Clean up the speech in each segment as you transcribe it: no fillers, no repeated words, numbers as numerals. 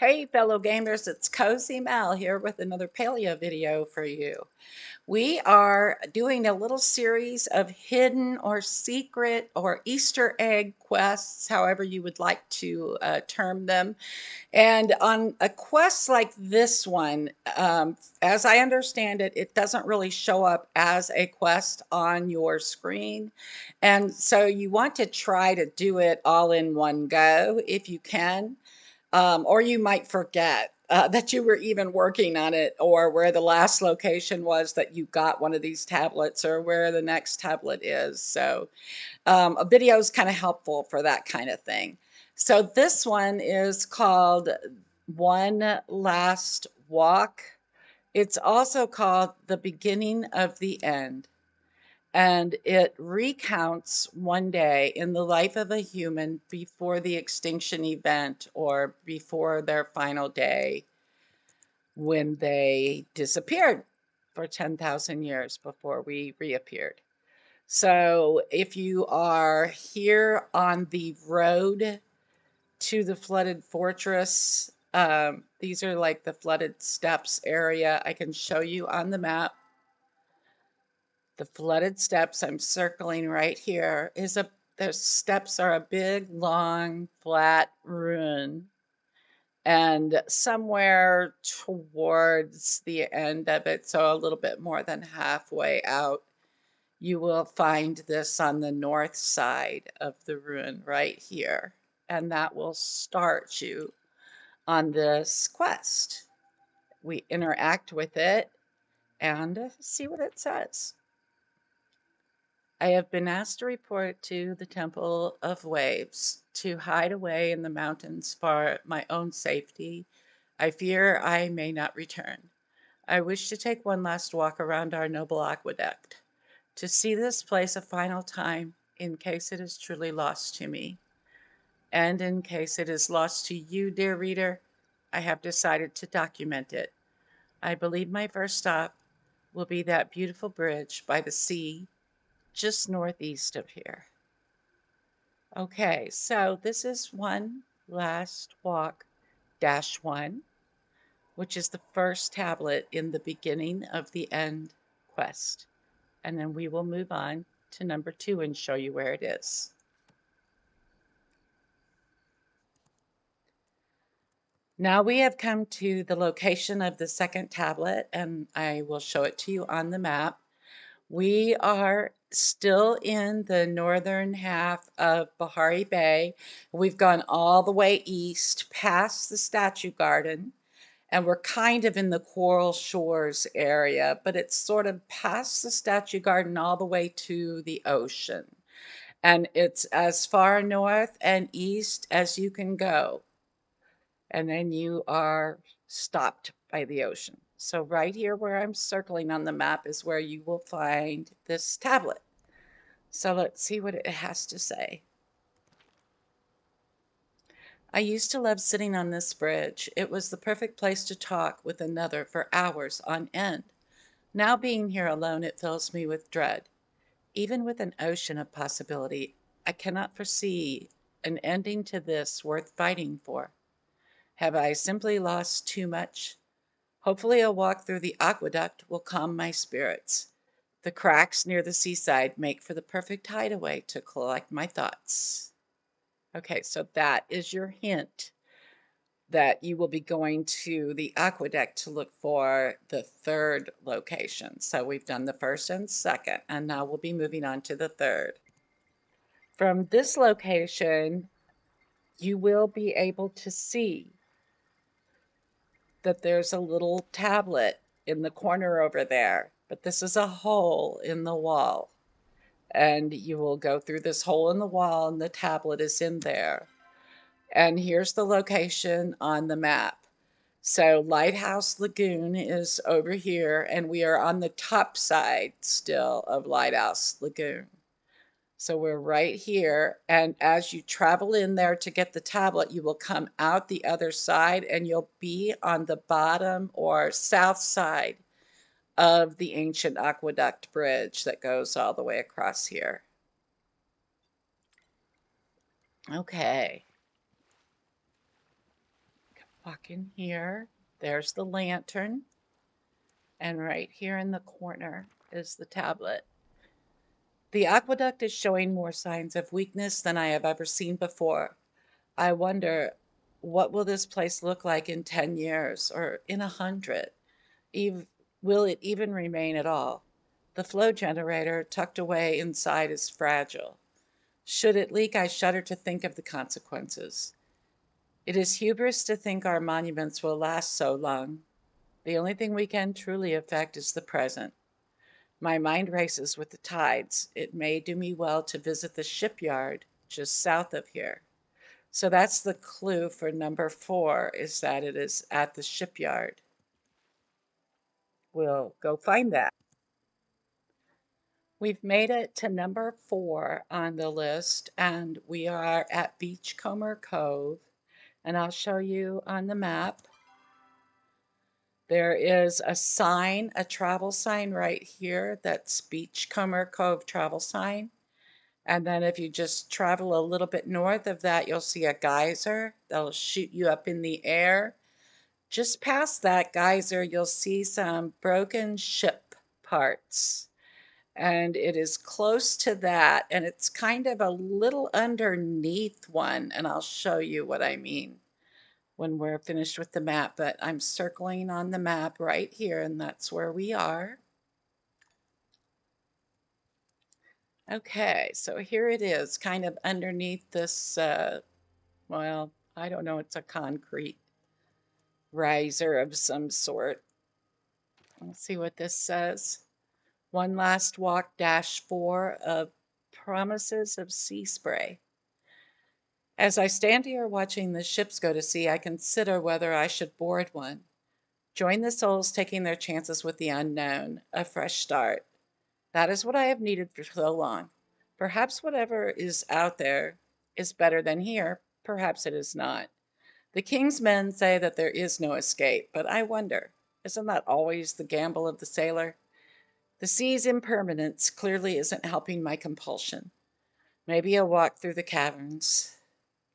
Hey fellow gamers, it's Cozy Mal here with another Palia video for you. We are doing a little series of hidden or secret or Easter egg quests, however you would like to term them. And on a quest like this one, as I understand it, it doesn't really show up as a quest on your screen. And so you want to try to do it all in one go if you can. Or you might forget that you were even working on it, or where the last location was that you got one of these tablets, or where the next tablet is. So a video is kind of helpful for that kind of thing. So this one is called One Last Walk. It's also called The Beginning of the End, and it recounts one day in the life of a human before the extinction event, or before their final day when they disappeared for 10,000 years before we reappeared. So if you are here on the road to the flooded fortress, these are like the flooded steps area. I can show you on the map. The flooded steps I'm circling right here the steps are a big, long, flat ruin. And somewhere towards the end of it, so a little bit more than halfway out, you will find this on the north side of the ruin right here. And that will start you on this quest. We interact with it and see what it says. I have been asked to report to the Temple of Waves, to hide away in the mountains for my own safety. I fear I may not return. I wish to take one last walk around our noble aqueduct, to see this place a final time, in case it is truly lost to me. And in case it is lost to you, dear reader, I have decided to document it. I believe my first stop will be that beautiful bridge by the sea just northeast of here. Okay, so this is One Last Walk -1, which is the first tablet in the Beginning of the End quest. And then we will move on to number 2 and show you where it is. Now we have come to the location of the second tablet, and I will show it to you on the map. We are still in the northern half of Bahari Bay. We've gone all the way east past the statue garden, and we're kind of in the Coral Shores area, but it's sort of past the statue garden all the way to the ocean. And it's as far north and east as you can go. And then you are stopped by the ocean. So right here where I'm circling on the map is where you will find this tablet. So let's see what it has to say. I used to love sitting on this bridge. It was the perfect place to talk with another for hours on end. Now being here alone, it fills me with dread. Even with an ocean of possibility, I cannot foresee an ending to this worth fighting for. Have I simply lost too much? Hopefully a walk through the aqueduct will calm my spirits. The cracks near the seaside make for the perfect hideaway to collect my thoughts. Okay, so that is your hint that you will be going to the aqueduct to look for the third location. So we've done the first and second, and now we'll be moving on to the third. From this location, you will be able to see that there's a little tablet in the corner over there, but this is a hole in the wall. And you will go through this hole in the wall, and the tablet is in there. And here's the location on the map. So Lighthouse Lagoon is over here, and we are on the top side still of Lighthouse Lagoon. So we're right here, and as you travel in there to get the tablet, you will come out the other side, and you'll be on the bottom or south side of the ancient aqueduct bridge that goes all the way across here. Okay. walk in here. There's the lantern. And right here in the corner is the tablet. The aqueduct is showing more signs of weakness than I have ever seen before. I wonder, what will this place look like in 10 years or in 100? Will it even remain at all? The flow generator tucked away inside is fragile. Should it leak, I shudder to think of the consequences. It is hubris to think our monuments will last so long. The only thing we can truly affect is the present. My mind races with the tides. It may do me well to visit the shipyard just south of here. So that's the clue for number 4, is that it is at the shipyard. We'll go find that. We've made it to number 4 on the list, and we are at Beachcomber Cove. And I'll show you on the map. There is a sign, a travel sign right here. That's Beachcomber Cove travel sign. And then if you just travel a little bit north of that, you'll see a geyser that'll shoot you up in the air. Just past that geyser, you'll see some broken ship parts. And it is close to that, and it's kind of a little underneath one, and I'll show you what I mean when we're finished with the map. But I'm circling on the map right here, and that's where we are. Okay, so here it is, kind of underneath this, well, I don't know, it's a concrete riser of some sort. Let's see what this says. One last walk, -4 of promises of sea spray. As I stand here watching the ships go to sea, I consider whether I should board one. Join the souls taking their chances with the unknown, a fresh start. That is what I have needed for so long. Perhaps whatever is out there is better than here. Perhaps it is not. The king's men say that there is no escape, but I wonder, isn't that always the gamble of the sailor? The sea's impermanence clearly isn't helping my compulsion. Maybe a walk through the caverns.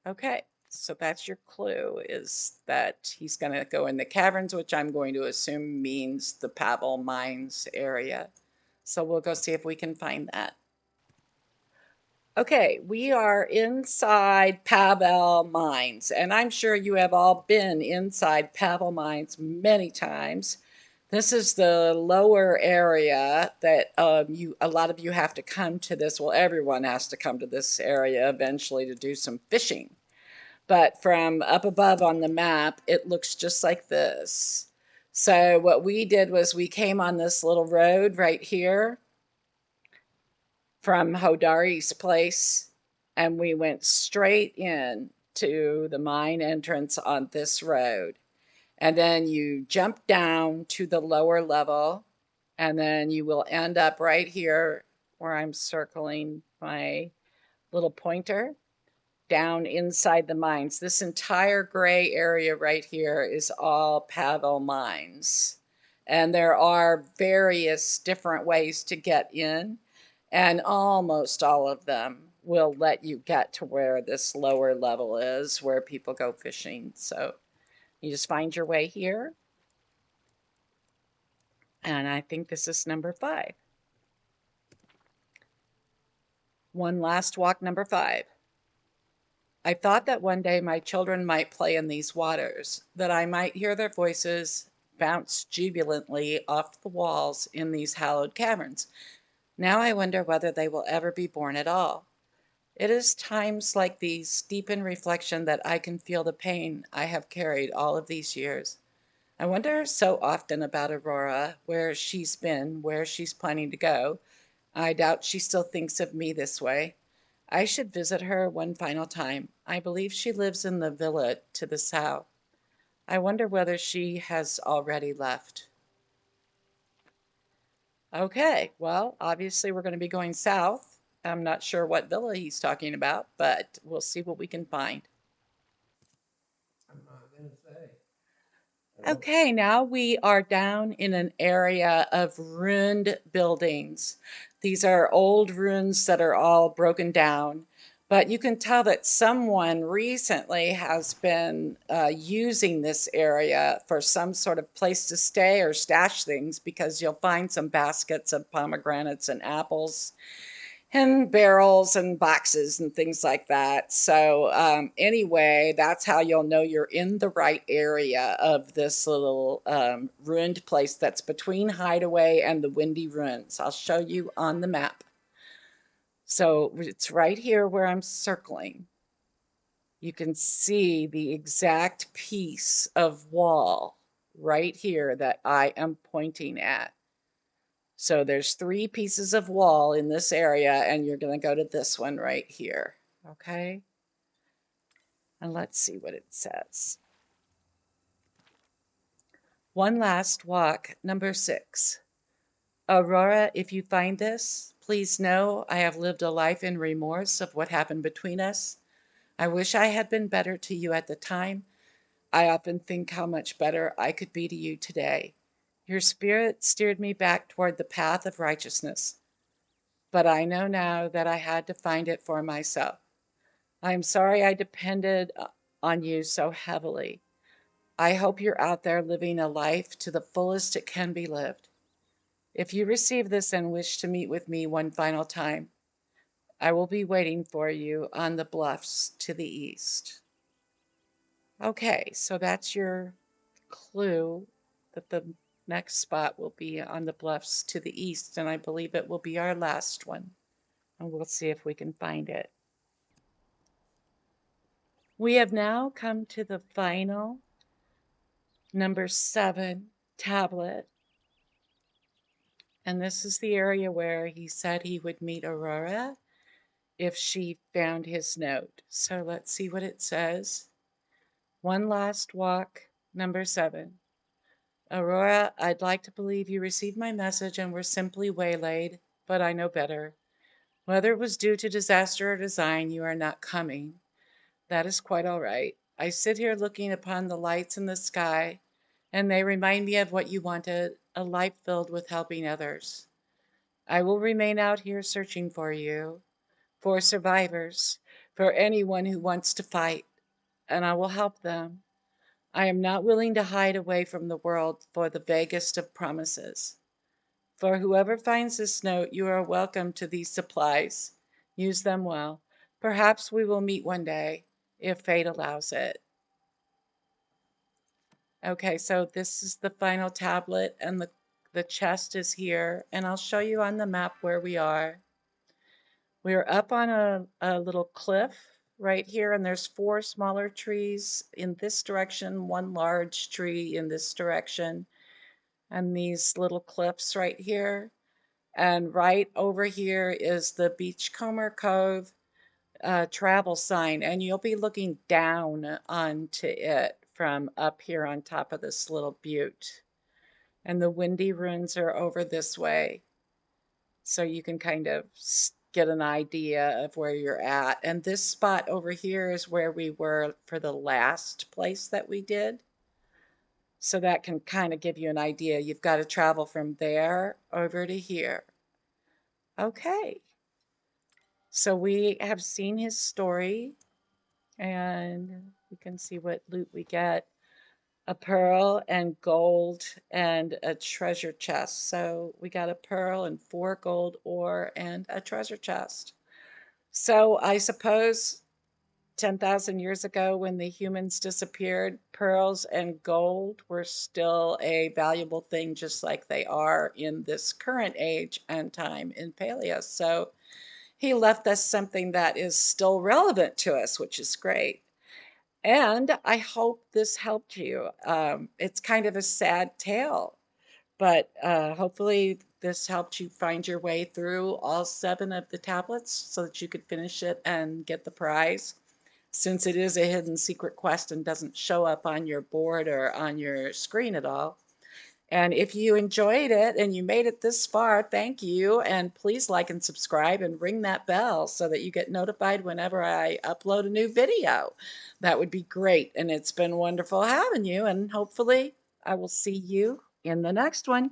Okay, so that's your clue, is that he's going to go in the caverns, which I'm going to assume means the Pavel Mines area. So we'll go see if we can find that. Okay, we are inside Pavel Mines, and I'm sure you have all been inside Pavel Mines many times. This is the lower area that a lot of you have to come to this. Well, everyone has to come to this area eventually to do some fishing. But from up above on the map, it looks just like this. So what we did was we came on this little road right here from Hodari's place, and we went straight in to the mine entrance on this road. And then you jump down to the lower level, and then you will end up right here where I'm circling my little pointer, down inside the mines. This entire gray area right here is all Pavel Mines. And there are various different ways to get in, and almost all of them will let you get to where this lower level is, where people go fishing. So you just find your way here. And I think this is number 5. One last walk, number 5. I thought that one day my children might play in these waters, that I might hear their voices bounce jubilantly off the walls in these hallowed caverns. Now I wonder whether they will ever be born at all. It is times like these, deep in reflection, that I can feel the pain I have carried all of these years. I wonder so often about Aurora, where she's been, where she's planning to go. I doubt she still thinks of me this way. I should visit her one final time. I believe she lives in the villa to the south. I wonder whether she has already left. Okay, well, obviously we're going to be going south. I'm not sure what villa he's talking about, but we'll see what we can find. I'm not going to say. Okay, now we are down in an area of ruined buildings. These are old ruins that are all broken down. But you can tell that someone recently has been using this area for some sort of place to stay or stash things, because you'll find some baskets of pomegranates and apples and barrels and boxes and things like that. So anyway, that's how you'll know you're in the right area of this little ruined place that's between Hideaway and the Windy Ruins. I'll show you on the map. So it's right here where I'm circling. You can see the exact piece of wall right here that I am pointing at. So there's 3 pieces of wall in this area, and you're going to go to this one right here. Okay? And let's see what it says. One last walk, number 6. Aurora, if you find this, please know I have lived a life in remorse of what happened between us. I wish I had been better to you at the time. I often think how much better I could be to you today. Your spirit steered me back toward the path of righteousness, but I know now that I had to find it for myself. I am sorry I depended on you so heavily. I hope you're out there living a life to the fullest it can be lived. If you receive this and wish to meet with me one final time, I will be waiting for you on the bluffs to the east. Okay, so that's your clue that the next spot will be on the bluffs to the east, and I believe it will be our last one. And we'll see if we can find it. We have now come to the final number 7 tablet. And this is the area where he said he would meet Aurora if she found his note. So let's see what it says. One last walk, number 7. Aurora, I'd like to believe you received my message and were simply waylaid, but I know better. Whether it was due to disaster or design, you are not coming. That is quite all right. I sit here looking upon the lights in the sky, and they remind me of what you wanted, a life filled with helping others. I will remain out here searching for you, for survivors, for anyone who wants to fight, and I will help them. I am not willing to hide away from the world for the vaguest of promises. For whoever finds this note, you are welcome to these supplies. Use them well. Perhaps we will meet one day, if fate allows it. Okay, so this is the final tablet, and the chest is here, and I'll show you on the map where we are. We're up on a little cliff right here, and there's 4 smaller trees in this direction, 1 large tree in this direction, and these little cliffs right here. And right over here is the Beachcomber Cove travel sign, and you'll be looking down onto it from up here on top of this little butte. And the Windy Ruins are over this way, so you can kind of get an idea of where you're at. And this spot over here is where we were for the last place that we did. So that can kind of give you an idea. You've got to travel from there over to here. Okay. So we have seen his story, and we can see what loot we get. A pearl and gold and a treasure chest. So we got a pearl and 4 gold ore and a treasure chest. So I suppose 10,000 years ago, when the humans disappeared, pearls and gold were still a valuable thing, just like they are in this current age and time in Palia. So he left us something that is still relevant to us, which is great. And I hope this helped you. It's kind of a sad tale, but hopefully this helped you find your way through all 7 of the tablets so that you could finish it and get the prize, since it is a hidden secret quest and doesn't show up on your board or on your screen at all. And if you enjoyed it and you made it this far, thank you. And please like and subscribe and ring that bell so that you get notified whenever I upload a new video. That would be great. And it's been wonderful having you. And hopefully I will see you in the next one.